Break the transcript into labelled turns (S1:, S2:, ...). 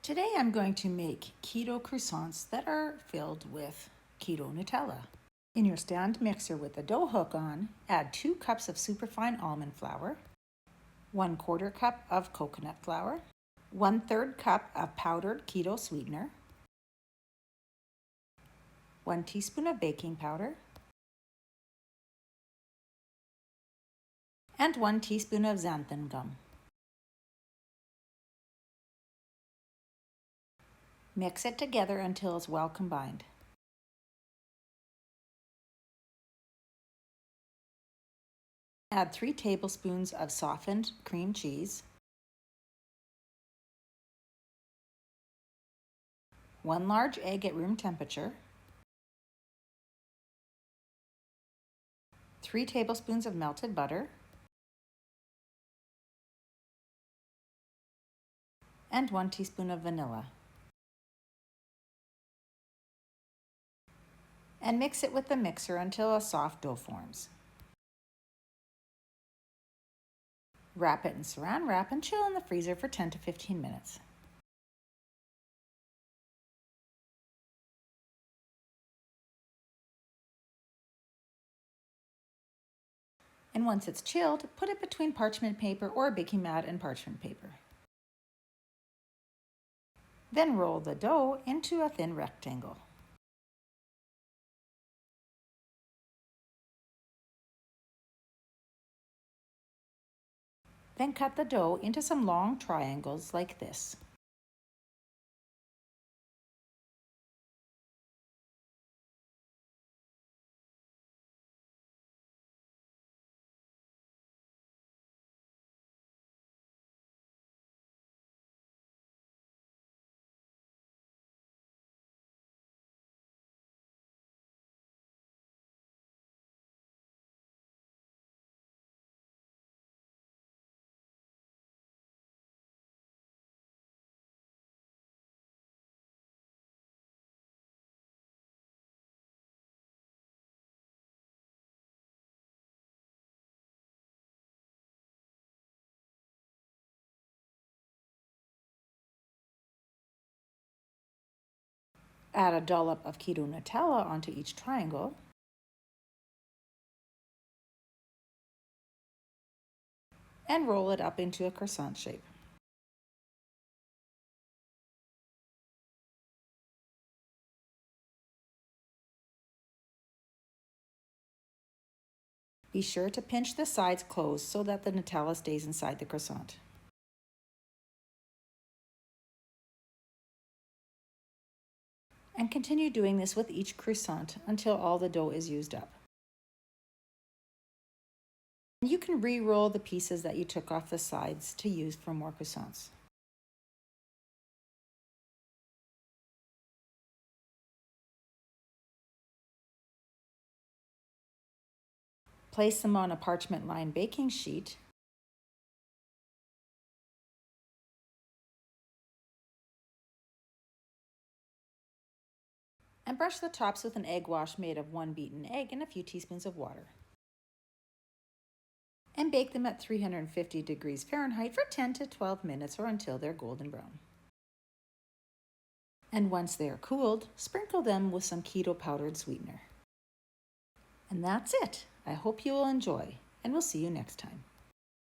S1: Today I'm going to make keto croissants that are filled with keto Nutella. In your stand mixer with the dough hook on, add 2 cups of superfine almond flour, 1/4 cup of coconut flour, 1/3 cup of powdered keto sweetener, 1 teaspoon of baking powder, and 1 teaspoon of xanthan gum. Mix it together until it's well combined. Add 3 tablespoons of softened cream cheese, 1 large egg at room temperature, 3 tablespoons of melted butter, and 1 teaspoon of vanilla. And mix it with the mixer until a soft dough forms. Wrap it in saran wrap and chill in the freezer for 10 to 15 minutes. And once it's chilled, put it between parchment paper or baking mat and parchment paper. Then roll the dough into a thin rectangle. Then cut the dough into some long triangles like this. Add a dollop of keto Nutella onto each triangle. And roll it up into a croissant shape. Be sure to pinch the sides closed so that the Nutella stays inside the croissant. And continue doing this with each croissant until all the dough is used up. You can re-roll the pieces that you took off the sides to use for more croissants. Place them on a parchment-lined baking sheet and brush the tops with an egg wash made of 1 beaten egg and a few teaspoons of water. And bake them at 350 degrees Fahrenheit for 10 to 12 minutes or until they're golden brown. And once they are cooled, sprinkle them with some keto powdered sweetener. And that's it. I hope you will enjoy, and we'll see you next time.